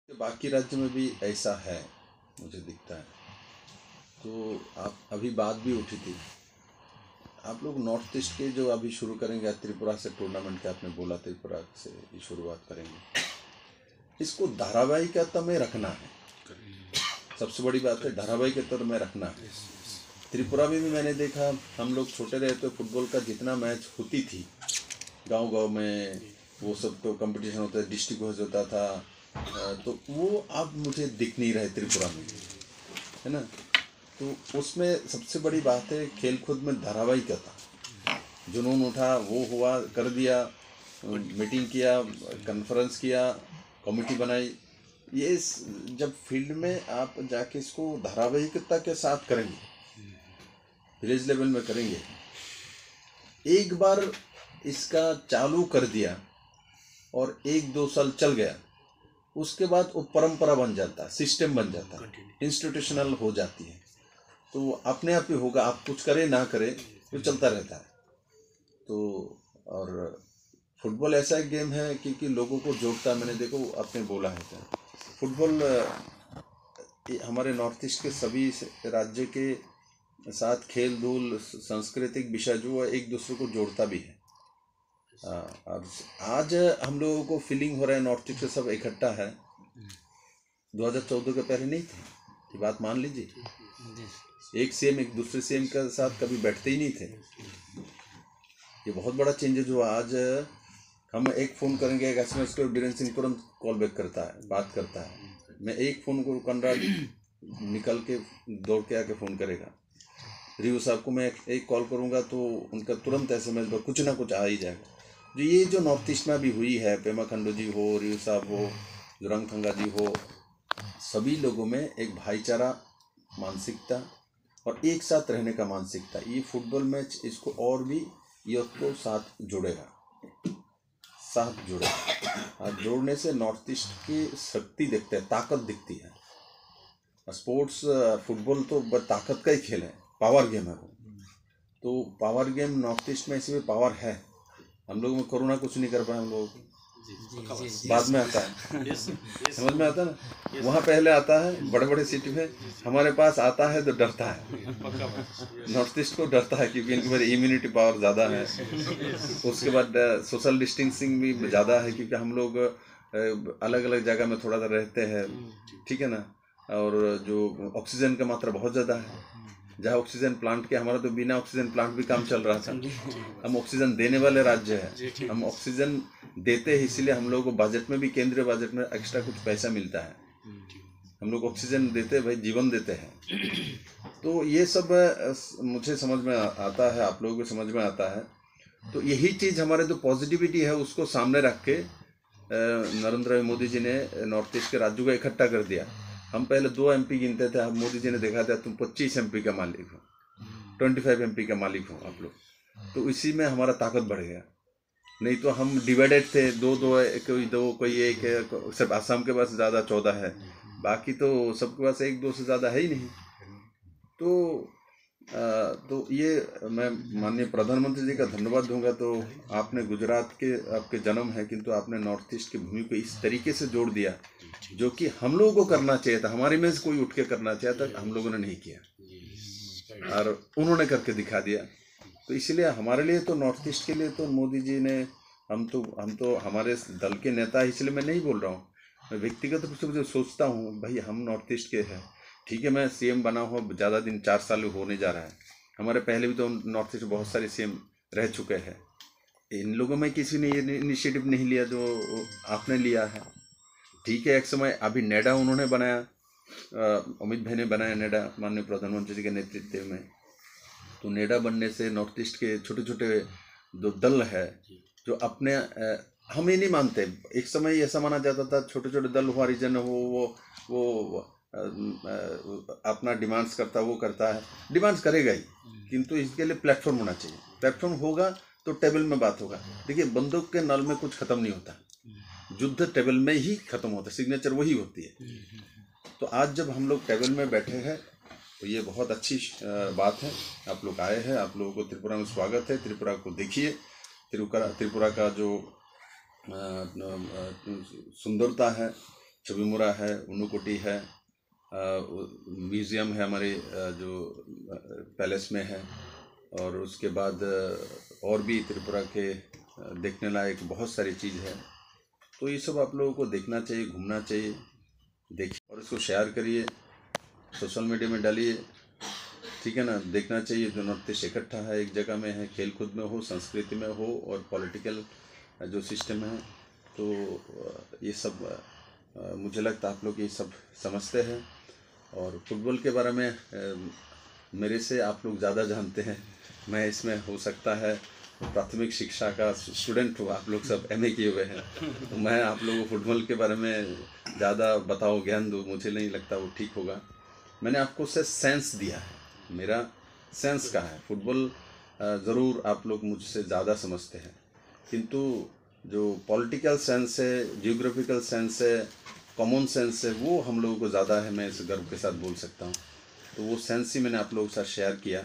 बाकी राज्य में भी ऐसा है, मुझे दिखता है। तो आप अभी बात भी उठी थी, आप लोग नॉर्थ ईस्ट के जो अभी शुरू करेंगे, त्रिपुरा से टूर्नामेंट के आपने बोला, त्रिपुरा से शुरुआत करेंगे, इसको धारावाहिकता में रखना है। सबसे बड़ी बात है धारावाहिकता में रखना है। त्रिपुरा में भी मैंने देखा, हम लोग छोटे रहे तो फुटबॉल का जितना मैच होती थी गांव गांव में, वो सब तो कंपटीशन होता है, डिस्ट्रिक्ट वाइज होता था, तो वो अब मुझे दिख नहीं रहे त्रिपुरा में, है ना। तो उसमें सबसे बड़ी बात है खेल कूद में धारावाहिकता, जुनून उठा, वो हुआ, कर दिया, मीटिंग किया, कॉन्फ्रेंस किया, कमेटी बनाई। ये जब फील्ड में आप जाके इसको धारावाहिकता के साथ करेंगे, विलेज लेवल में करेंगे, एक बार इसका चालू कर दिया और 1-2 साल चल गया, उसके बाद वो परंपरा बन जाता है, सिस्टम बन जाता है, इंस्टीट्यूशनल हो जाती है, तो अपने आप ही होगा। आप कुछ करें ना करें, वो चलता रहता है। तो और फुटबॉल ऐसा एक गेम है क्योंकि लोगों को जोड़ता है। मैंने देखो आपने बोला है तो फुटबॉल हमारे नॉर्थ ईस्ट के सभी राज्य के साथ खेल धूल सांस्कृतिक विषय जो है एक दूसरे को जोड़ता भी है। और आज हम लोगों को फीलिंग हो रहा है नॉर्थ ईस्ट से सब इकट्ठा है, 2014 के पहले नहीं थे, ये बात मान लीजिए। एक सीएम एक दूसरे सीएम के साथ कभी बैठते ही नहीं थे। ये बहुत बड़ा चेंजेस हुआ। आज हम एक फ़ोन करेंगे, एक SMS को बीरेंद्र सिंह तुरंत कॉल बैक करता है, बात करता है। मैं एक फ़ोन को कंडा निकल के दौड़ के आके फ़ोन करेगा। रिव्यू साहब को मैं एक कॉल करूँगा तो उनका तुरंत SMS पर कुछ ना कुछ आ ही जाएगा। जो ये जो नॉर्थ ईस्ट में भी हुई है, पेमा खंडू जी हो, रिव्यू साहब हो, जुरंगथंगा जी हो, सभी लोगों में एक भाईचारा मानसिकता और एक साथ रहने का मानसिकता, ये फुटबॉल मैच इसको और भी यूथ को साथ जोड़ेगा, साथ जोड़ेगा। और जोड़ने से नॉर्थ ईस्ट की शक्ति दिखते हैं, ताकत दिखती है। स्पोर्ट्स फुटबॉल तो ताकत का ही खेल है, पावर गेम है वो। तो पावर गेम नॉर्थ ईस्ट में इसी में पावर है। हम लोग में कोरोना कुछ नहीं कर पाए, हम लोग बाद में आता है, समझ में आता है ना। वहाँ पहले आता है बड़े बड़े सिटी में, हमारे पास आता है तो डरता है। नॉर्थ ईस्ट को डरता है क्योंकि इनकी मेरी इम्यूनिटी पावर ज़्यादा है। उसके बाद सोशल डिस्टेंसिंग भी ज़्यादा है क्योंकि हम लोग अलग अलग जगह में थोड़ा सा रहते हैं, ठीक है ना। और जो ऑक्सीजन का मात्रा बहुत ज़्यादा है, जहाँ ऑक्सीजन प्लांट के, हमारा तो बिना ऑक्सीजन प्लांट भी काम चल रहा था। हम ऑक्सीजन देने वाले राज्य है, हम ऑक्सीजन देते हैं, इसीलिए हम लोगों को बजट में भी, केंद्रीय बजट में एक्स्ट्रा कुछ पैसा मिलता है। हम लोग ऑक्सीजन देते हैं भाई, जीवन देते हैं। तो ये सब मुझे समझ में आता है, आप लोगों को समझ में आता है। तो यही चीज़ हमारे जो पॉजिटिविटी है उसको सामने रख के नरेंद्र मोदी जी ने नॉर्थ ईस्ट के राज्यों को इकट्ठा कर दिया। हम पहले 2 MP गिनते थे, अब मोदी जी ने देखा था तुम 25 MP का मालिक हो, 25 MP का मालिक हो आप लोग। तो इसी में हमारा ताकत बढ़ गया। नहीं तो हम डिवाइडेड थे, कोई 2 कोई 1 है, सिर्फ आसाम के पास ज़्यादा 14 है, बाकी तो सबके पास 1-2 से ज़्यादा है ही नहीं। तो ये मैं माननीय प्रधानमंत्री जी का धन्यवाद दूंगा। तो आपने गुजरात के आपके जन्म है, किंतु आपने नॉर्थ ईस्ट की भूमि को इस तरीके से जोड़ दिया जो कि हम लोगों को करना चाहिए था, हमारे में से कोई उठ के करना चाहिए था, हम लोगों ने नहीं किया। और उन्होंने करके दिखा दिया। तो इसलिए हमारे लिए तो नॉर्थ ईस्ट के लिए तो मोदी जी ने, हम तो हमारे दल के नेता, इसलिए मैं नहीं बोल रहा हूँ, मैं व्यक्तिगत रूप से मुझे सोचता हूँ भाई हम नॉर्थ ईस्ट के हैं, ठीक है मैं सीएम बना हुआ ज़्यादा दिन 4 साल होने जा रहा है, हमारे पहले भी तो नॉर्थ ईस्ट बहुत सारे सीएम रह चुके हैं, इन लोगों में किसी ने ये इनिशिएटिव नहीं लिया जो आपने लिया है। ठीक है, एक समय अभी नेडा उन्होंने बनाया, अमित भाई ने बनाया नेडा माननीय प्रधानमंत्री जी के नेतृत्व में। तो नेडा बनने से नॉर्थ ईस्ट के छोटे छोटे जो दल है जो अपने हम ये नहीं मानते, एक समय ऐसा माना जाता था छोटे छोटे दल हो, हरिजन हो, वो अपना डिमांड्स करता, वो करता है, डिमांड्स करेगा ही, किंतु इसके लिए प्लेटफॉर्म होना चाहिए। प्लेटफॉर्म होगा तो टेबल में बात होगा। देखिए बंदूक के नल में कुछ खत्म नहीं होता, युद्ध टेबल में ही खत्म होता है, सिग्नेचर वही होती है। तो आज जब हम लोग टेबल में बैठे हैं तो ये बहुत अच्छी बात है, आप लोग आए हैं, आप लोगों को त्रिपुरा में स्वागत है। त्रिपुरा को देखिए, त्रिपुरा का जो सुंदरता है, छविमुरा है, उनुकोटी है, म्यूज़ियम है हमारे जो पैलेस में है, और उसके बाद और भी त्रिपुरा के देखने लायक बहुत सारी चीज़ है। तो ये सब आप लोगों को देखना चाहिए, घूमना चाहिए, देखिए और इसको शेयर करिए, सोशल मीडिया में डालिए, ठीक है ना। देखना चाहिए जो नॉर्थ ईस्ट इकट्ठा है, एक जगह में है, खेल कूद में हो, संस्कृति में हो, और पॉलिटिकल जो सिस्टम है, तो ये सब मुझे लगता है आप लोग ये सब समझते हैं। और फुटबॉल के बारे में मेरे से आप लोग ज़्यादा जानते हैं, मैं इसमें हो सकता है प्राथमिक शिक्षा का स्टूडेंट हूँ, आप लोग सब एमए किए हुए हैं, तो मैं आप लोगों को फुटबॉल के बारे में ज़्यादा बताओ, ज्ञान दूँ, मुझे नहीं लगता वो ठीक होगा। मैंने आपको से सेंस दिया है, मेरा सेंस का है। फुटबॉल ज़रूर आप लोग मुझसे ज़्यादा समझते हैं, किंतु जो पॉलिटिकल सेंस है, जियोग्राफिकल सेंस है, कॉमन सेंस है, वो हम लोगों को ज़्यादा है, मैं इस गर्व के साथ बोल सकता हूँ। तो वो सेंस ही मैंने आप लोगों के साथ शेयर किया,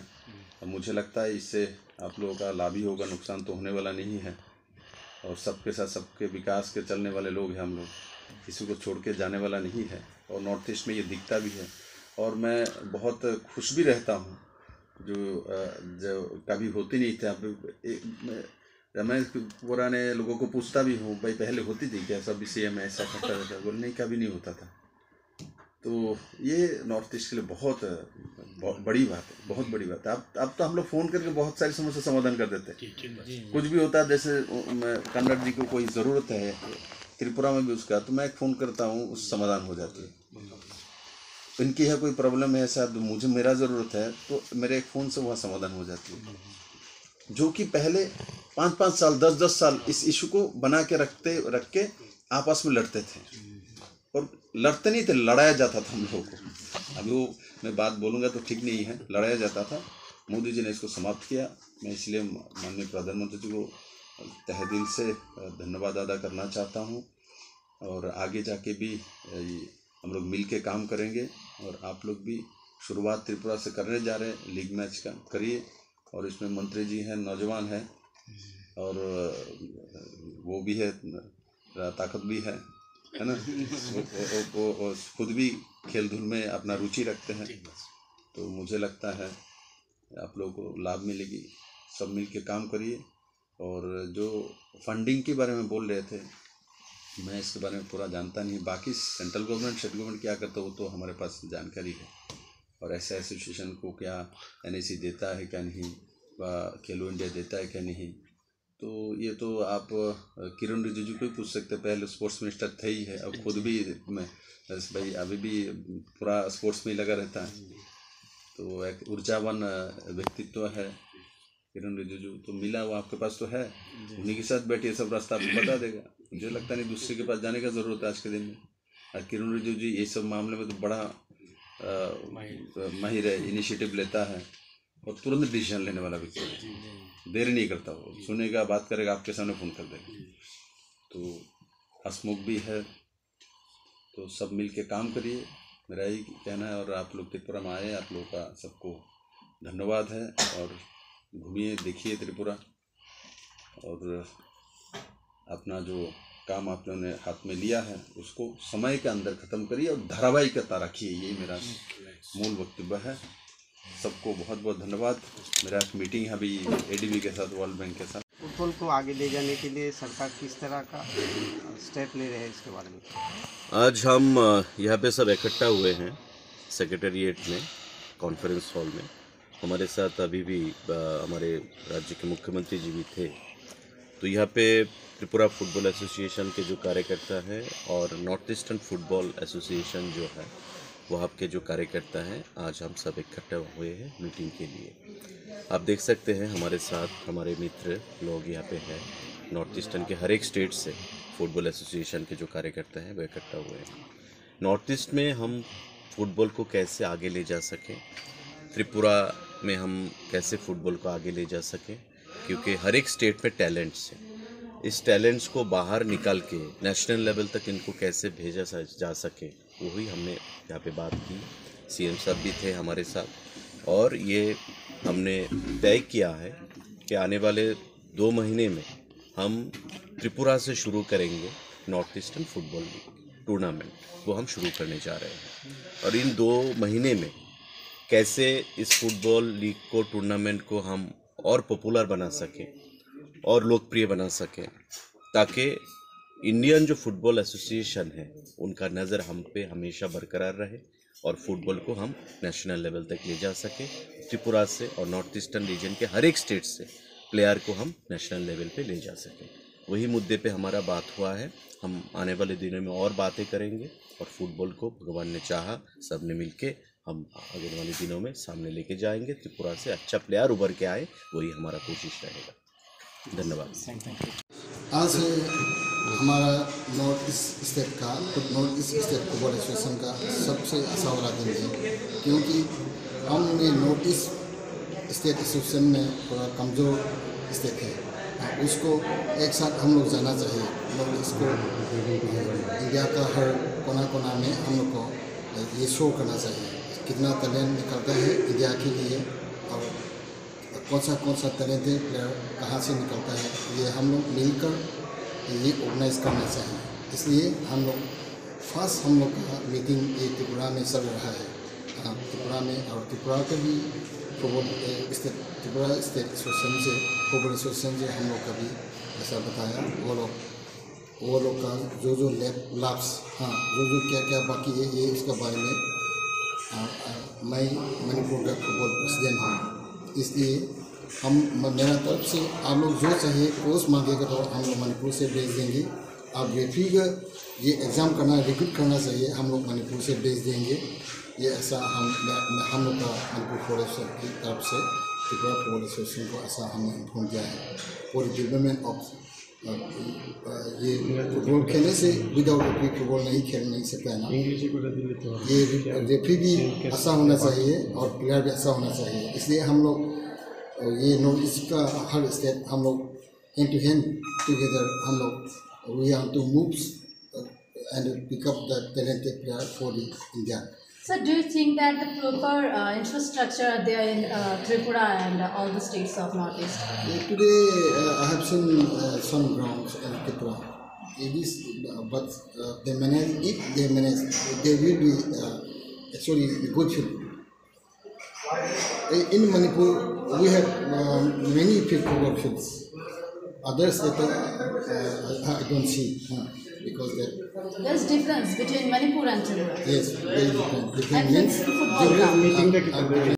और मुझे लगता है इससे आप लोगों का लाभ ही होगा, नुकसान तो होने वाला नहीं है। और सबके साथ सबके विकास के चलने वाले लोग हैं हम लोग, किसी को छोड़ के जाने वाला नहीं है, और नॉर्थ ईस्ट में ये दिखता भी है। और मैं बहुत खुश भी रहता हूँ, जो कभी होती नहीं थी। मैं पुराने लोगों को पूछता भी हूँ, भाई पहले होती थी क्या सब सीएम ऐसा करता रहता, बोले नहीं कभी नहीं होता था। तो ये नॉर्थ ईस्ट के लिए बहुत बड़ी बात है, बहुत बड़ी बात है। अब तो हम लोग फ़ोन करके बहुत सारी समस्या समाधान कर देते हैं, कुछ भी होता है, जैसे कन्नड़ जी को कोई ज़रूरत है त्रिपुरा में भी उसका, तो मैं एक फ़ोन करता हूँ, उस समाधान हो जाती है। इनकी है कोई प्रॉब्लम है ऐसा, मुझे मेरा ज़रूरत है, तो मेरे एक फ़ोन से वहाँ समाधान हो जाती है। जो कि पहले 5-5 साल 10-10 साल इस इशू को बना के रख के आपस में लड़ते थे, और लड़ते नहीं थे, लड़ाया जाता था हम लोगों को। अभी वो मैं बात बोलूँगा तो ठीक नहीं है, लड़ाया जाता था। मोदी जी ने इसको समाप्त किया। मैं इसलिए माननीय प्रधानमंत्री जी को तहे दिल से धन्यवाद अदा करना चाहता हूँ, और आगे जाके भी हम लोग मिल के काम करेंगे। और आप लोग भी शुरुआत त्रिपुरा से करने जा रहे हैं, लीग मैच का करिए, और इसमें मंत्री जी हैं, नौजवान हैं, और वो भी है, ताकत भी है ना, वो खुद भी खेल धूल में अपना रुचि रखते हैं। तो मुझे लगता है आप लोगों को लाभ मिलेगी, सब मिल के काम करिए। और जो फंडिंग के बारे में बोल रहे थे, मैं इसके बारे में पूरा जानता नहीं, बाकी सेंट्रल गवर्नमेंट स्टेट गवर्नमेंट क्या करता है वो तो हमारे पास जानकारी है, और ऐसे एसोसिएशन को क्या एनआईसी देता है क्या नहीं, व खेलो इंडिया देता है क्या नहीं, तो ये तो आप किरण रिजिजू को ही पूछ सकते हैं, पहले स्पोर्ट्स मिनिस्टर थे ही है, अब खुद भी मैं भाई अभी भी पूरा स्पोर्ट्स में ही लगा रहता है, तो एक ऊर्जावान व्यक्तित्व है किरण रिजिजू, तो मिला वो आपके पास तो है, उन्हीं के साथ बैठिए, सब रास्ता आपको बता देगा। मुझे लगता नहीं दूसरे के पास जाने का ज़रूरत है आज के दिन में। किरण रिजिजू जी ये सब मामले में तो बड़ा माहिर है, इनिशिएटिव लेता है, और तुरंत डिसीजन लेने वाला व्यक्ति है, देर नहीं करता, वो सुनेगा, बात करेगा, आपके सामने फ़ोन कर देगा। तो हंसमुख भी है, तो सब मिल के काम करिए, मेरा यही कहना है। और आप लोग त्रिपुरा में आए, आप लोगों का सबको धन्यवाद है, और घूमिए, देखिए त्रिपुरा, और अपना जो काम आप लोगों ने हाथ में लिया है उसको समय के अंदर ख़त्म करिए, और धारावाहिकता रखिए, यही मेरा मूल वक्तव्य है। सबको बहुत बहुत धन्यवाद। मेरा एक मीटिंग है अभी ADB के साथ, वर्ल्ड बैंक के साथ। फुटबॉल को आगे ले जाने के लिए सरकार किस तरह का स्टेप ले रहे हैं, इसके बारे में आज हम यहाँ पे सब इकट्ठा हुए हैं सेक्रेटेरिएट में, कॉन्फ्रेंस हॉल में। हमारे साथ अभी भी हमारे राज्य के मुख्यमंत्री जी भी थे। तो यहाँ पे त्रिपुरा फुटबॉल एसोसिएशन के जो कार्यकर्ता हैं और नॉर्थ ईस्टर्न फुटबॉल एसोसिएशन जो है वहाँ के जो कार्यकर्ता हैं, आज हम सब इकट्ठा हुए हैं मीटिंग के लिए। आप देख सकते हैं हमारे साथ हमारे मित्र लोग यहाँ पे हैं। नॉर्थ ईस्टर्न के हर एक स्टेट से फुटबॉल एसोसिएशन के जो कार्यकर्ता हैं वो इकट्ठा हुए हैं। नॉर्थ ईस्ट में हम फुटबॉल को कैसे आगे ले जा सकें, त्रिपुरा में हम कैसे फुटबॉल को आगे ले जा सकें, क्योंकि हर एक स्टेट में टैलेंट्स हैं। इस टैलेंट्स को बाहर निकाल के नेशनल लेवल तक इनको कैसे भेजा जा सके, वही हमने यहाँ पे बात की। CM साहब भी थे हमारे साथ और ये हमने तय किया है कि आने वाले 2 महीने में हम त्रिपुरा से शुरू करेंगे north eastern football league tournament, वो हम शुरू करने जा रहे हैं। और इन 2 महीने में कैसे इस फुटबॉल लीग को, टूर्नामेंट को हम और पॉपुलर बना सकें और लोकप्रिय बना सकें, ताकि इंडियन जो फुटबॉल एसोसिएशन है उनका नज़र हम पे हमेशा बरकरार रहे और फुटबॉल को हम नेशनल लेवल तक ले जा सकें। त्रिपुरा से और नॉर्थ ईस्टर्न रीजन के हर एक स्टेट से प्लेयर को हम नेशनल लेवल पे ले जा सकें। वही मुद्दे पे हमारा बात हुआ है। हम आने वाले दिनों में और बातें करेंगे और फुटबॉल को भगवान ने चाहा सब ने मिल के हम आगे वाले दिनों में सामने लेके जाएंगे। त्रिपुरा से अच्छा प्लेयर उभर के आए, वही हमारा कोशिश रहेगा। धन्यवाद। आज हमारा north east state football association का सबसे अच्छा वाला दिन है, क्योंकि हमने नॉर्थ ईस्ट स्टेट एसोसिएशन में थोड़ा कमज़ोर स्टेट है, उसको एक साथ हम लोग जाना चाहिए। लोग इसको इंडिया का हर कोना कोना में हम लोग को ये शो करना चाहिए कितना टैलेंट निकलता है इंडिया के लिए और कौन सा टैलेंटेड प्लेयर कहाँ से निकलता है, ये हम लोग मिलकर ये ऑर्गेनाइज करना चाहिए। इसलिए हम लोग का मीटिंग ये त्रिपुरा में चल रहा है, त्रिपुरा में। और त्रिपुरा के भी त्रिपुरा स्टेट एसोसिएशन से फुटबॉल एसोसिएशन से हम लोग का भी ऐसा बताया। वो लोग का जो लाभ्स, जो क्या बाकी है, ये इसके बारे में मैं मणिपुर का फुटबॉल प्रेसिडेंट हूँ। इसलिए मेरा तरफ से आप लोग जो चाहिए कोर्स मांगेगा तो हम लोग मणिपुर से भेज देंगे। आप रेफरी का ये एग्ज़ाम रिक्रूट करना चाहिए, हम लोग मणिपुर से भेज देंगे। ये ऐसा हम लोग का मणिपुर फुटबॉल एसोसिएशन की तरफ से त्रिपुरा फुटबॉल एसोसिएशन को ऐसा हमने इन्फॉर्म किया है। फॉर डेवलपमेंट ऑफ ये फुटबॉल खेलने से विदाउट रेफरी फुटबॉल खेल नहीं सकता है ना। ये रेफरी भी अच्छा होना चाहिए और प्लेयर भी अच्छा होना चाहिए। इसलिए हम लोग ये नॉर्थ ईस्ट का हर स्टेट हम लोग हैंड टू हैंड टुगेदर हम लोग we have to move and pick up the talented player for the India. So do you think that the proper infrastructure are there in Tripura and all the states of Northeast? Today I have seen some grounds in Tripura. It is, but they manage. They will be actually good field. In Manipur, we have many football fields. Others that I don't see. Because there's difference between Manipur and Tripura. Yes, very different. And means football ground.